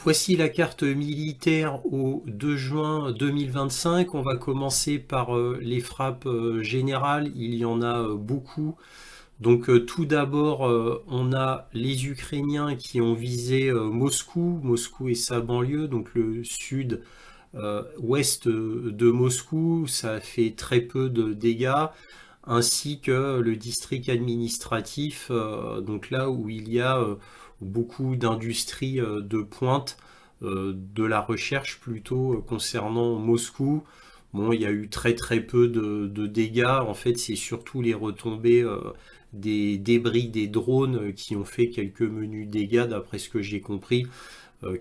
Voici la carte militaire au 2 juin 2025. On va commencer par les frappes générales. Il y en a beaucoup. Donc tout d'abord, on a les Ukrainiens qui ont visé Moscou et sa banlieue, donc le sud ouest de Moscou. Ça a fait très peu de dégâts, ainsi que le district administratif, donc là où il y a beaucoup d'industries de pointe, de la recherche plutôt concernant Moscou. Bon, il y a eu très peu de dégâts. En fait, c'est surtout les retombées des débris des drones qui ont fait quelques menus dégâts, d'après ce que j'ai compris.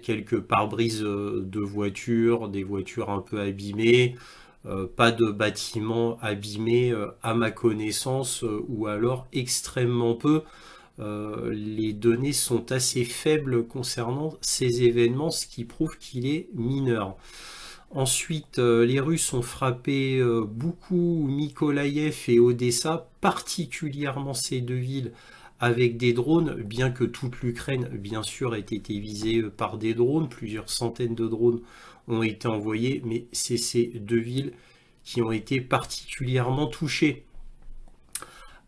Quelques pare-brises de voitures, des voitures un peu abîmées, pas de bâtiments abîmés à ma connaissance, ou alors extrêmement peu. Les données sont assez faibles concernant ces événements, ce qui prouve qu'il est mineur. Ensuite, les Russes ont frappé beaucoup Mykolaïev et Odessa, particulièrement ces deux villes, avec des drones, bien que toute l'Ukraine, bien sûr, ait été visée par des drones. Plusieurs centaines de drones ont été envoyés, mais c'est ces deux villes qui ont été particulièrement touchées.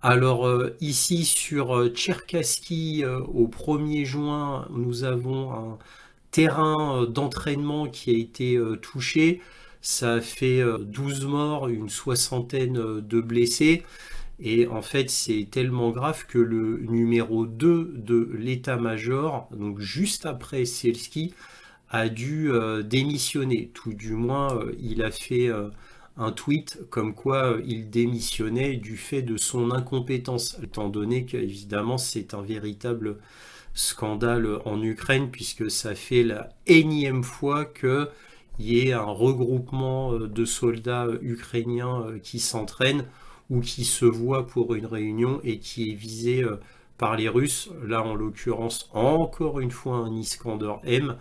Alors ici sur Tcherkassky, au 1er juin, nous avons un terrain d'entraînement qui a été touché. Ça a fait 12 morts, une soixantaine de blessés. Et en fait, c'est tellement grave que le numéro 2 de l'état-major, donc juste après Selsky, a dû démissionner. Tout du moins, il a fait un tweet comme quoi il démissionnait du fait de son incompétence, étant donné qu'évidemment c'est un véritable scandale en Ukraine, puisque ça fait la énième fois qu'il y ait un regroupement de soldats ukrainiens qui s'entraînent ou qui se voient pour une réunion et qui est visé par les Russes. Là, en l'occurrence, encore une fois, un Iskander M,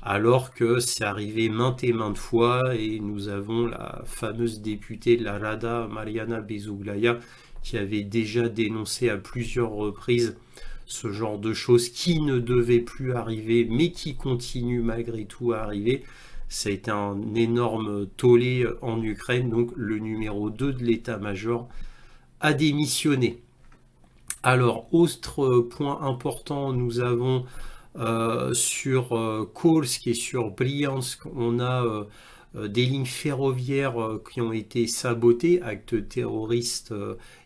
alors que c'est arrivé maintes et maintes fois, et nous avons la fameuse députée de la Rada, Mariana Bezuglaya, qui avait déjà dénoncé à plusieurs reprises ce genre de choses qui ne devaient plus arriver, mais qui continuent malgré tout à arriver. Ça a été un énorme tollé en Ukraine, donc le numéro 2 de l'état-major a démissionné. Alors, autre point important, nous avons sur Kursk et sur Bryansk, on a des lignes ferroviaires qui ont été sabotées, acte terroriste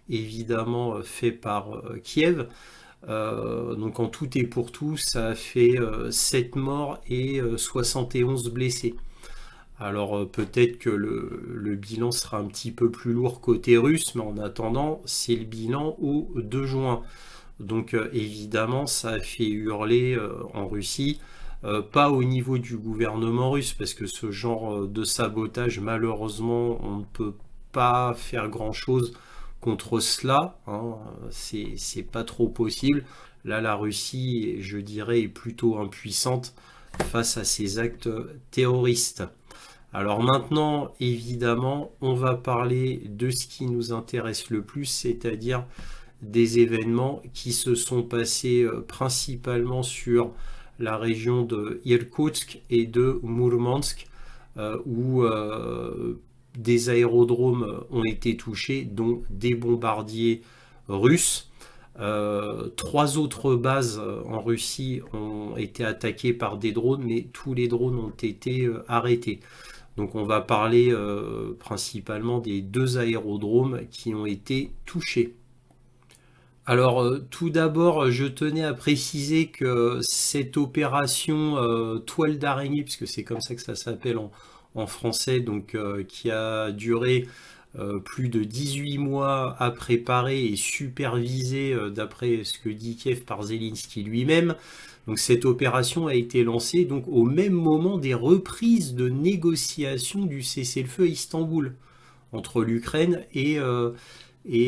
évidemment fait par Kiev. Donc en tout et pour tout, ça a fait 7 morts et 71 blessés. Alors peut-être que le bilan sera un petit peu plus lourd côté russe, mais en attendant, c'est le bilan au 2 juin. Donc évidemment, ça a fait hurler en Russie, pas au niveau du gouvernement russe, parce que ce genre de sabotage, malheureusement, on ne peut pas faire grand-chose contre cela, hein, c'est pas trop possible. Là, la Russie, je dirais, est plutôt impuissante face à ces actes terroristes. Alors maintenant, évidemment, on va parler de ce qui nous intéresse le plus, c'est-à-dire des événements qui se sont passés principalement sur la région de Irkoutsk et de Mourmansk, où des aérodromes ont été touchés, dont des bombardiers russes. Trois autres bases en Russie ont été attaquées par des drones, mais tous les drones ont été arrêtés. Donc on va parler principalement des deux aérodromes qui ont été touchés. Alors tout d'abord, je tenais à préciser que cette opération toile d'araignée, puisque c'est comme ça que ça s'appelle en français, donc qui a duré plus de 18 mois à préparer et superviser, d'après ce que dit Kiev, par Zelensky lui-même. Donc cette opération a été lancée donc au même moment des reprises de négociations du cessez-le-feu à Istanbul entre l'Ukraine et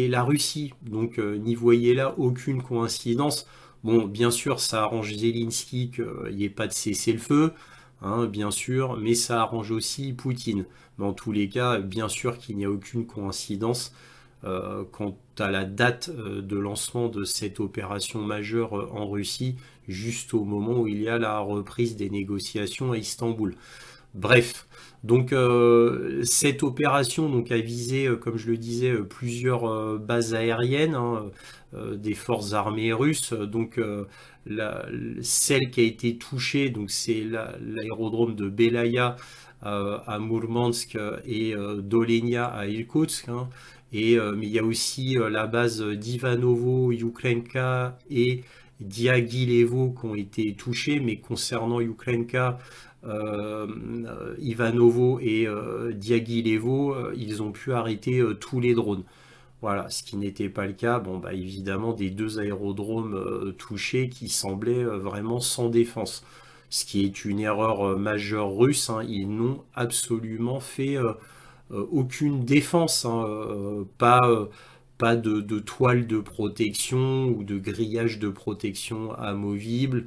la Russie. Donc n'y voyez là aucune coïncidence. Bon, bien sûr, ça arrange Zelensky qu'il n'y ait pas de cessez-le-feu, hein, bien sûr, mais ça arrange aussi Poutine. Mais en tous les cas, bien sûr qu'il n'y a aucune coïncidence. quant à la date de lancement de cette opération majeure en Russie, juste au moment où il y a la reprise des négociations à Istanbul. Bref, donc cette opération donc, a visé, comme je le disais, plusieurs bases aériennes hein, des forces armées russes. Donc la- celle qui a été touchée, donc c'est l'aérodrome de Belaya à Mourmansk et d'Olenia à Irkoutsk. Hein. Mais il y a aussi la base d'Ivanovo, Yukrenka et Diaghilevo qui ont été touchées. Mais concernant Yukrenka, euh, Ivanovo et Diaghilevo, ils ont pu arrêter tous les drones. Voilà, ce qui n'était pas le cas, bon, bah, évidemment, des deux aérodromes touchés qui semblaient vraiment sans défense. Ce qui est une erreur majeure russe, hein. Ils n'ont absolument fait aucune défense, hein, pas de toile de protection ou de grillage de protection amovible,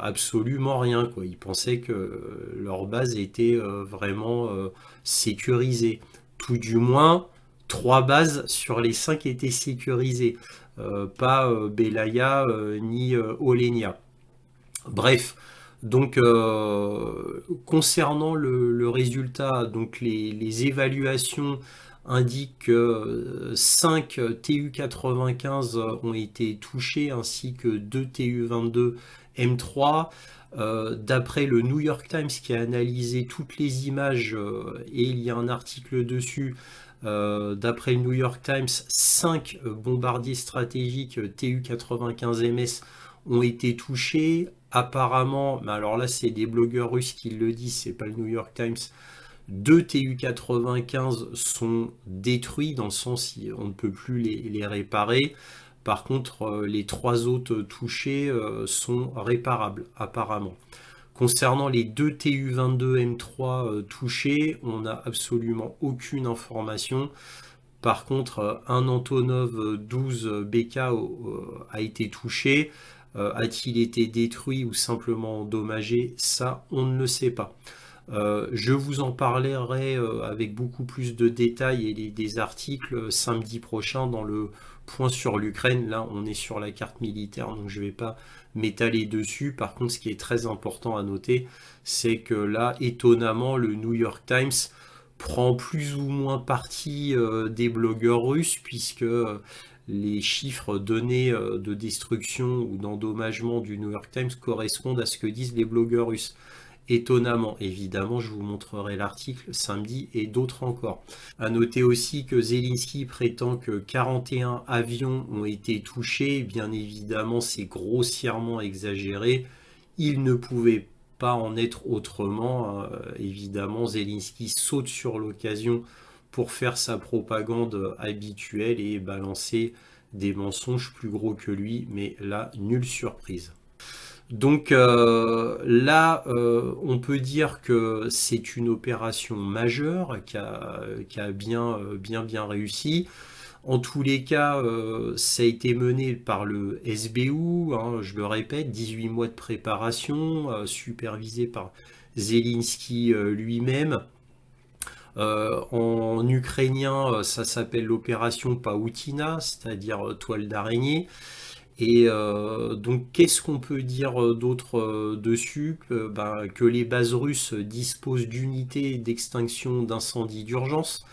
absolument rien, quoi. Ils pensaient que leur base était vraiment sécurisée. Tout du moins, trois bases sur les cinq étaient sécurisées, pas Belaya ni Olenia. Bref, donc concernant le résultat, donc les évaluations indiquent que 5 TU-95 ont été touchés ainsi que 2 TU-22 M3. D'après le New York Times qui a analysé toutes les images, et il y a un article dessus, d'après le New York Times, 5 bombardiers stratégiques TU-95MS ont été touchés. Apparemment, mais alors là c'est des blogueurs russes qui le disent, c'est pas le New York Times, 2 TU-95 sont détruits dans le sens où on ne peut plus les réparer. Par contre, les trois autres touchés sont réparables, apparemment. Concernant les deux TU-22 M3 touchés, on n'a absolument aucune information. Par contre, un Antonov 12 BK a été touché. A-t-il été détruit ou simplement endommagé? Ça, on ne le sait pas. Je vous en parlerai avec beaucoup plus de détails et des articles samedi prochain dans le point sur l'Ukraine. Là, on est sur la carte militaire, donc je ne vais pas m'étaler dessus. Par contre, ce qui est très important à noter, c'est que là, étonnamment, le New York Times prend plus ou moins parti des blogueurs russes, puisque les chiffres donnés de destruction ou d'endommagement du New York Times correspondent à ce que disent les blogueurs russes. Étonnamment, évidemment, je vous montrerai l'article samedi et d'autres encore. À noter aussi que Zelensky prétend que 41 avions ont été touchés. Bien évidemment, c'est grossièrement exagéré. Il ne pouvait pas en être autrement. Hein. Évidemment, Zelensky saute sur l'occasion pour faire sa propagande habituelle et balancer des mensonges plus gros que lui. Mais là, nulle surprise. Donc là, on peut dire que c'est une opération majeure qui a bien réussi. En tous les cas, ça a été mené par le SBU, hein, je le répète, 18 mois de préparation, supervisé par Zelensky lui-même. En ukrainien, ça s'appelle l'opération Pautina, c'est-à-dire toile d'araignée. Et donc, qu'est-ce qu'on peut dire d'autre dessus? Que les bases russes disposent d'unités d'extinction d'incendie d'urgence,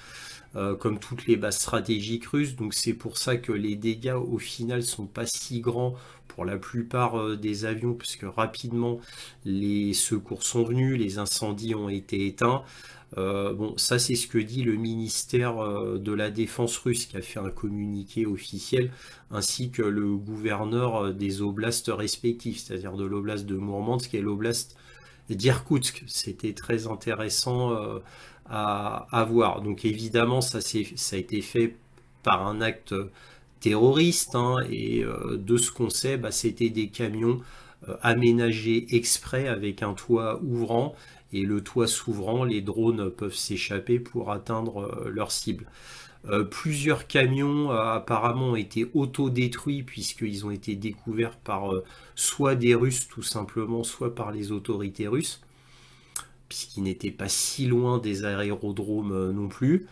comme toutes les bases stratégiques russes. Donc, c'est pour ça que les dégâts, au final, sont pas si grands pour la plupart des avions, puisque rapidement, les secours sont venus, les incendies ont été éteints. Bon, ça c'est ce que dit le ministère de la Défense russe qui a fait un communiqué officiel, ainsi que le gouverneur des oblasts respectifs, c'est-à-dire de l'oblast de Mourmansk et l'oblast d'Irkoutsk. C'était très intéressant à voir. Donc évidemment, ça a été fait par un acte terroriste, hein, et de ce qu'on sait, c'était des camions aménagés exprès avec un toit ouvrant, et le toit s'ouvrant, les drones peuvent s'échapper pour atteindre leur cible. Plusieurs camions apparemment ont été autodétruits puisqu'ils ont été découverts par soit des Russes tout simplement, soit par les autorités russes, puisqu'ils n'étaient pas si loin des aérodromes non plus.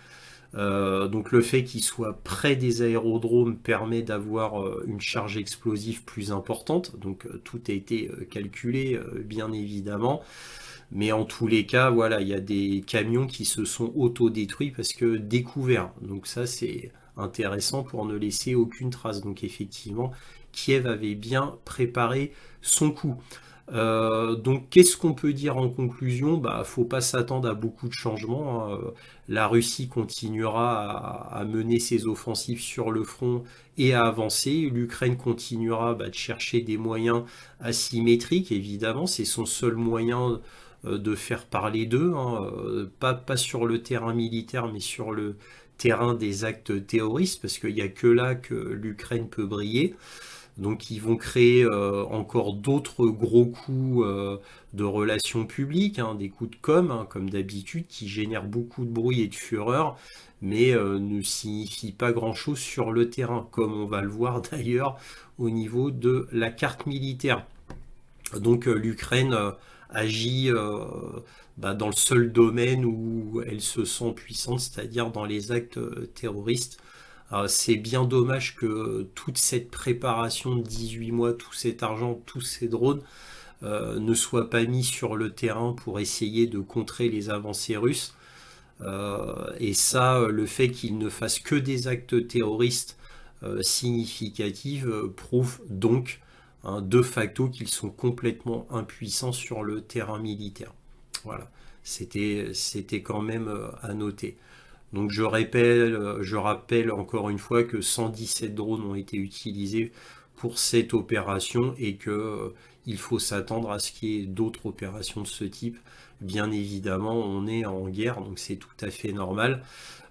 Donc le fait qu'il soit près des aérodromes permet d'avoir une charge explosive plus importante. Donc tout a été calculé, bien évidemment. Mais en tous les cas, voilà, il y a des camions qui se sont autodétruits parce que découverts. Donc ça, c'est intéressant pour ne laisser aucune trace. Donc effectivement, Kiev avait bien préparé son coup. Donc qu'est-ce qu'on peut dire en conclusion? Bah, faut pas s'attendre à beaucoup de changements, hein. La Russie continuera à mener ses offensives sur le front et à avancer. L'Ukraine continuera de chercher des moyens asymétriques, évidemment, c'est son seul moyen de faire parler d'eux, hein. Pas sur le terrain militaire, mais sur le terrain des actes terroristes, parce qu'il n'y a que là que l'Ukraine peut briller. Donc ils vont créer encore d'autres gros coups de relations publiques, hein, des coups de com, hein, comme d'habitude, qui génèrent beaucoup de bruit et de fureur, mais ne signifient pas grand-chose sur le terrain, comme on va le voir d'ailleurs au niveau de la carte militaire. Donc l'Ukraine agit dans le seul domaine où elle se sent puissante, c'est-à-dire dans les actes terroristes. C'est bien dommage que toute cette préparation de 18 mois, tout cet argent, tous ces drones ne soient pas mis sur le terrain pour essayer de contrer les avancées russes. Et ça, le fait qu'ils ne fassent que des actes terroristes significatifs prouve donc, hein, de facto qu'ils sont complètement impuissants sur le terrain militaire. Voilà, c'était quand même à noter. Donc je rappelle encore une fois que 117 drones ont été utilisés pour cette opération et que il faut s'attendre à ce qu'il y ait d'autres opérations de ce type. Bien évidemment, on est en guerre, donc c'est tout à fait normal.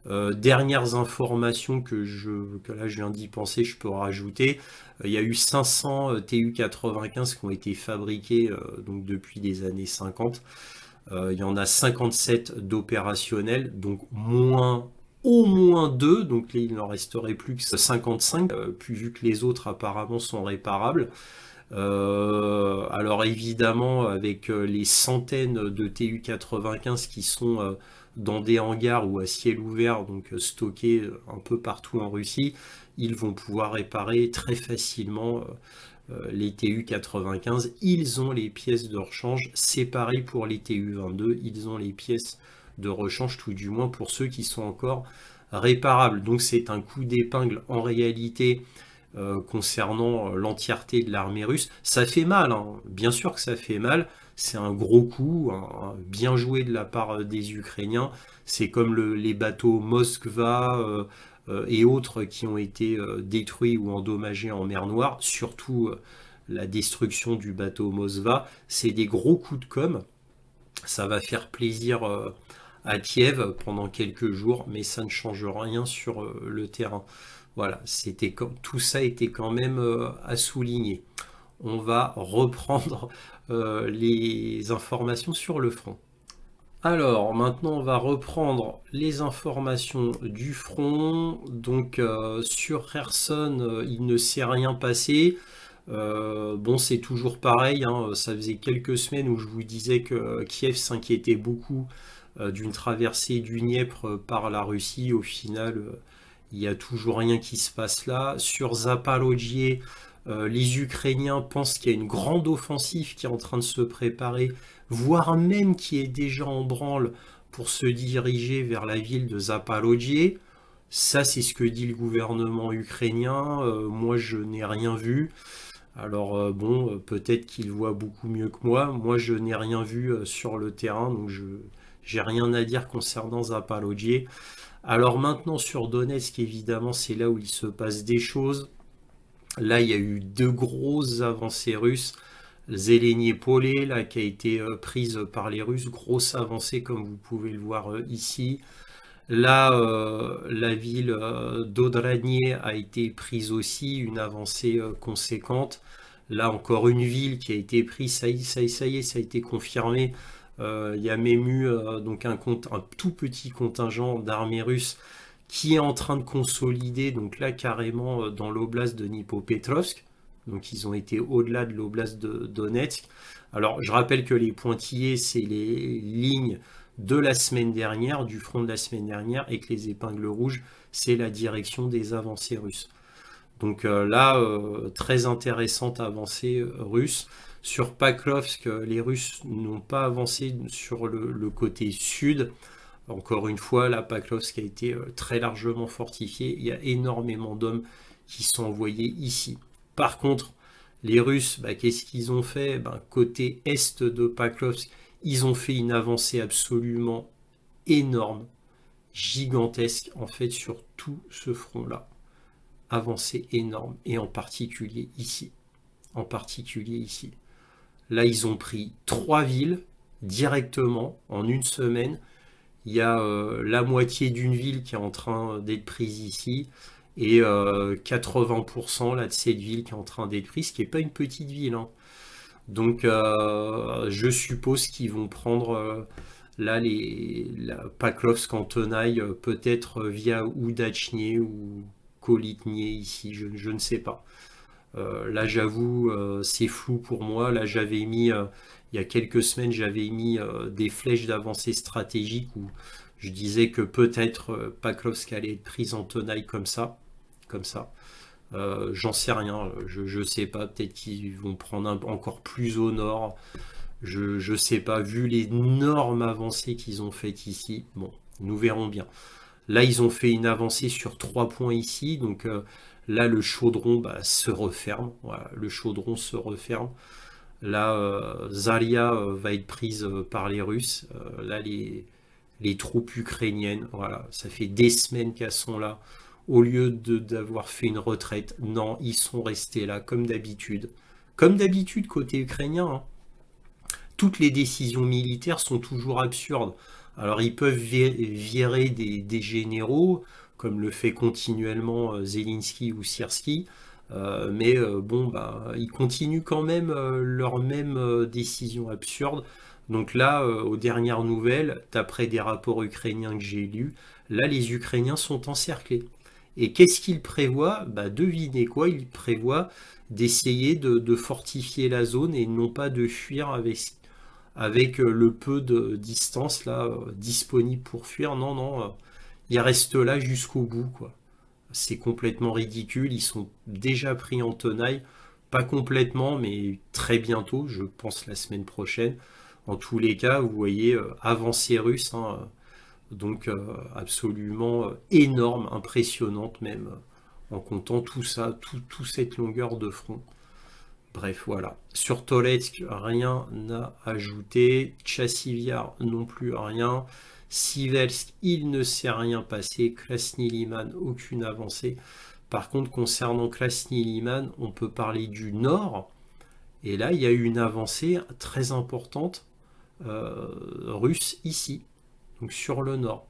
Dernières informations que là je viens d'y penser, je peux rajouter. Il y a eu 500 TU-95 qui ont été fabriqués donc depuis les années 50. Il y en a 57 d'opérationnels, donc au moins 2, donc là, il n'en resterait plus que 55, puis vu que les autres apparemment sont réparables. Alors évidemment, avec les centaines de TU-95 qui sont dans des hangars ou à ciel ouvert, donc stockés un peu partout en Russie, ils vont pouvoir réparer très facilement les TU-95. Ils ont les pièces de rechange. C'est pareil pour les TU-22. Ils ont les pièces de rechange, tout du moins pour ceux qui sont encore réparables. Donc c'est un coup d'épingle en réalité concernant l'entièreté de l'armée russe. Ça fait mal, hein. Bien sûr que ça fait mal. C'est un gros coup, bien joué de la part des Ukrainiens. C'est comme les bateaux Moskva et autres qui ont été détruits ou endommagés en mer Noire, surtout la destruction du bateau Moskva. C'est des gros coups de com'. Ça va faire plaisir à Kiev pendant quelques jours, mais ça ne change rien sur le terrain. Voilà, tout ça était quand même à souligner. On va reprendre les informations sur le front. Alors, maintenant, on va reprendre les informations du front. Donc, sur Kherson, il ne s'est rien passé. Bon, c'est toujours pareil, hein. Ça faisait quelques semaines où je vous disais que Kiev s'inquiétait beaucoup d'une traversée du Dniepr par la Russie. Au final, il n'y a toujours rien qui se passe là. Sur Zaporojie, les Ukrainiens pensent qu'il y a une grande offensive qui est en train de se préparer, voire même qui est déjà en branle pour se diriger vers la ville de Zaporojie. Ça, c'est ce que dit le gouvernement ukrainien. Moi, je n'ai rien vu. Alors bon, peut-être qu'il voit beaucoup mieux que moi. Moi, je n'ai rien vu sur le terrain, donc je j'ai rien à dire concernant Zaporojie. Alors maintenant, sur Donetsk, évidemment, c'est là où il se passe des choses. Là, il y a eu deux grosses avancées russes. Zeleniepole, là, qui a été prise par les Russes, grosse avancée comme vous pouvez le voir ici. Là, la ville d'Odranie a été prise aussi, une avancée conséquente. Là, encore une ville qui a été prise, ça y est, ça a été confirmé. Il y a même eu donc un tout petit contingent d'armée russe qui est en train de consolider, donc là carrément dans l'oblast de Dnipropetrovsk. Donc ils ont été au-delà de l'oblast de Donetsk. Alors je rappelle que les pointillés, c'est les lignes de la semaine dernière, du front de la semaine dernière, et que les épingles rouges, c'est la direction des avancées russes. Donc là, très intéressante avancée russe. Sur Paklovsk, les Russes n'ont pas avancé sur le côté sud. Encore une fois, la Paklovsk a été très largement fortifiée. Il y a énormément d'hommes qui sont envoyés ici. Par contre, les Russes, bah, qu'est-ce qu'ils ont fait? Bah, côté est de Paklovsk, ils ont fait une avancée absolument énorme, gigantesque, en fait, sur tout ce front-là. Avancée énorme, et en particulier ici. En particulier ici. Là, ils ont pris 3 villes directement en une semaine. Il y a la moitié d'une ville qui est en train d'être prise ici et 80% là, de cette ville qui est en train d'être prise, ce qui n'est pas une petite ville, hein. Donc je suppose qu'ils vont prendre là la Paklovsk en tenaille, peut-être via Oudachnier ou Kolitnier ici, je ne sais pas. Là, j'avoue, c'est flou pour moi. Là, j'avais mis, il y a quelques semaines, j'avais mis des flèches d'avancée stratégique où je disais que peut-être Paklovsk allait être prise en tenaille comme ça. Comme ça. J'en sais rien, je sais pas. Peut-être qu'ils vont prendre encore plus au nord. Je sais pas. Vu l'énorme avancée qu'ils ont faite ici, bon, nous verrons bien. Là, ils ont fait une avancée sur 3 points ici. Donc là, le chaudron bah, se referme. Voilà, le chaudron se referme. Là, Zaria va être prise par les Russes. Là, les troupes ukrainiennes, voilà, ça fait des semaines qu'elles sont là. Au lieu d'avoir fait une retraite, non, ils sont restés là, comme d'habitude. Comme d'habitude, côté ukrainien, hein. Toutes les décisions militaires sont toujours absurdes. Alors ils peuvent virer des généraux, comme le fait continuellement Zelensky ou Syrski, mais bon, bah, ils continuent quand même leurs mêmes décisions absurdes. Donc là, aux dernières nouvelles, d'après des rapports ukrainiens que j'ai lus, là les Ukrainiens sont encerclés. Et qu'est-ce qu'ils prévoient? Bah, devinez quoi, ils prévoient d'essayer de fortifier la zone et non pas de fuir avec le peu de distance là disponible pour fuir. Non, non, ils restent là jusqu'au bout, quoi. C'est complètement ridicule. Ils sont déjà pris en tenaille, pas complètement, mais très bientôt, je pense la semaine prochaine. En tous les cas, vous voyez, avancée russe, hein, donc absolument énorme, impressionnante même, en comptant tout ça, toute cette longueur de front. Bref, voilà. Sur Toletsk, rien à ajouter. Tchassiviar non plus rien. Sivelsk, il ne s'est rien passé. Krasny Liman, aucune avancée. Par contre, concernant Krasny Liman, on peut parler du nord. Et là, il y a eu une avancée très importante russe ici, donc sur le nord.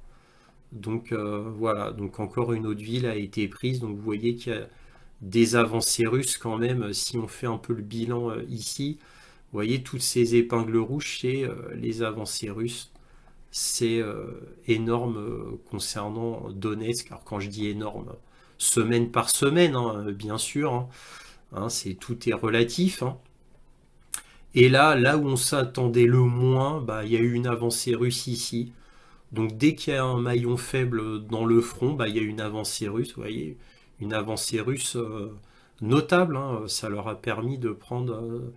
Donc voilà, donc encore une autre ville a été prise. Donc vous voyez qu'il y a des avancées russes quand même. Si on fait un peu le bilan ici, vous voyez toutes ces épingles rouges, c'est les avancées russes. C'est énorme concernant Donetsk. Alors quand je dis énorme, semaine par semaine, hein, bien sûr, hein. Hein, tout est relatif, hein. Et là où on s'attendait le moins, bah, il y a eu une avancée russe ici. Donc dès qu'il y a un maillon faible dans le front, bah, il y a une avancée russe, vous voyez, une avancée russe notable, hein. Ça leur a permis de prendre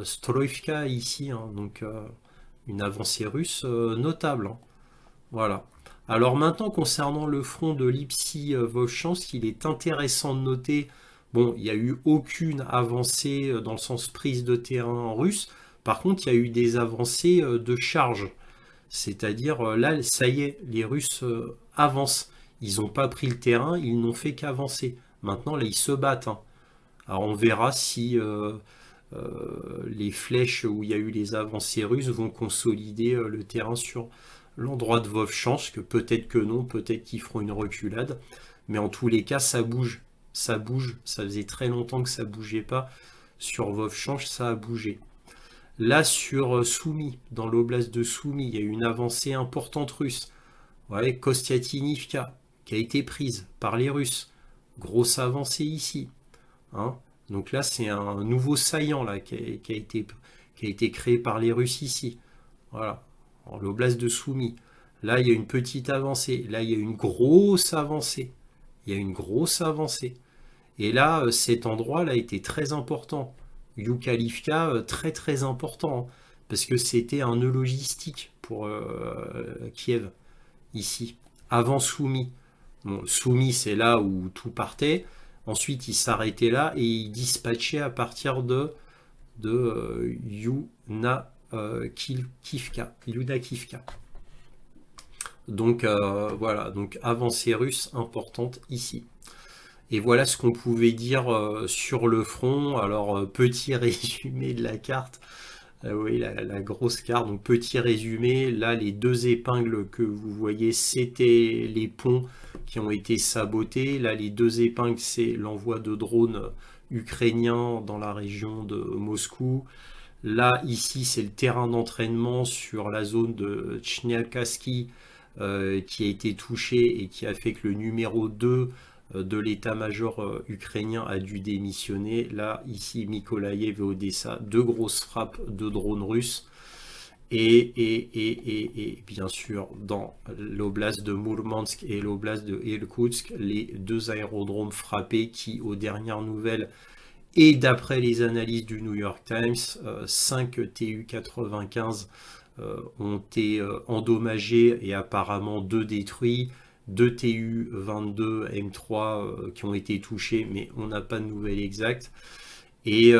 Stroivka ici, hein. Donc une avancée russe notable, hein. Voilà. Alors maintenant, concernant le front de Lipsy-Volchansk, il est intéressant de noter, bon, il n'y a eu aucune avancée dans le sens prise de terrain russe. Par contre, il y a eu des avancées de charge. C'est-à-dire, là, ça y est, les Russes avancent. Ils n'ont pas pris le terrain, ils n'ont fait qu'avancer. Maintenant, là, ils se battent, hein. Alors, on verra si les flèches où il y a eu les avancées russes vont consolider le terrain sur l'endroit de Vovchansk. Peut-être que non, peut-être qu'ils feront une reculade. Mais en tous les cas, ça bouge. Ça bouge. Ça faisait très longtemps que ça bougeait pas. Sur Vovchansk, ça a bougé. Là, sur Soumy, dans l'oblast de Soumy, il y a eu une avancée importante russe. Ouais, Kostiatinivka, qui a été prise par les Russes. Grosse avancée ici, hein. Donc là, c'est un nouveau saillant là, qui a été créé par les Russes ici. Voilà. l'oblast de Soumy. Là, il y a une petite avancée. Là, il y a une grosse avancée. Il y a une grosse avancée. Et là, cet endroit-là était très important. Yukalivka, très très important, hein, parce que c'était un nœud logistique pour Kiev, ici, avant Soumy. Bon, Soumy, c'est là où tout partait. Ensuite, il s'arrêtait là et il dispatchait à partir de Yunakivka. Donc voilà, donc avancée russe importante ici. Et voilà ce qu'on pouvait dire sur le front. Alors, petit résumé de la carte. Oui, la grosse carte. Donc, petit résumé. Là, les deux épingles que vous voyez, c'était les ponts qui ont été sabotés. Là, les deux épingles, c'est l'envoi de drones ukrainiens dans la région de Moscou. Là, ici, c'est le terrain d'entraînement sur la zone de Tchniakaski qui a été touché et qui a fait que le numéro 2 de l'état-major ukrainien a dû démissionner. Là, ici, Mykolaïev et Odessa, deux grosses frappes de drones russes. Et bien sûr, dans l'oblast de Mourmansk et l'oblast de Irkoutsk, les deux aérodromes frappés qui, aux dernières nouvelles, et d'après les analyses du New York Times, 5 Tu-95 ont été endommagés et apparemment 2 détruits, 2 Tu-22 M3 qui ont été touchés, mais on n'a pas de nouvelles exactes. Et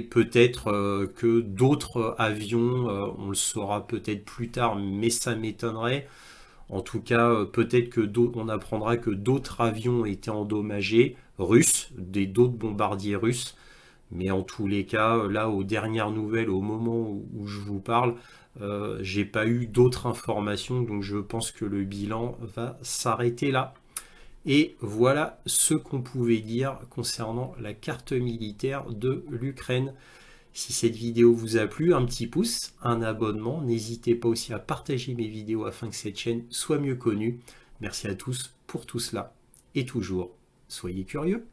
peut-être que d'autres avions, on le saura peut-être plus tard, mais ça m'étonnerait. En tout cas, peut-être que on apprendra que d'autres avions ont été endommagés, russes, d'autres bombardiers russes. Mais en tous les cas, là, aux dernières nouvelles, au moment où je vous parle, j'ai pas eu d'autres informations, donc je pense que le bilan va s'arrêter là. Et voilà ce qu'on pouvait dire concernant la carte militaire de l'Ukraine. Si cette vidéo vous a plu, un petit pouce, un abonnement. N'hésitez pas aussi à partager mes vidéos afin que cette chaîne soit mieux connue. Merci à tous pour tout cela. Et toujours, soyez curieux.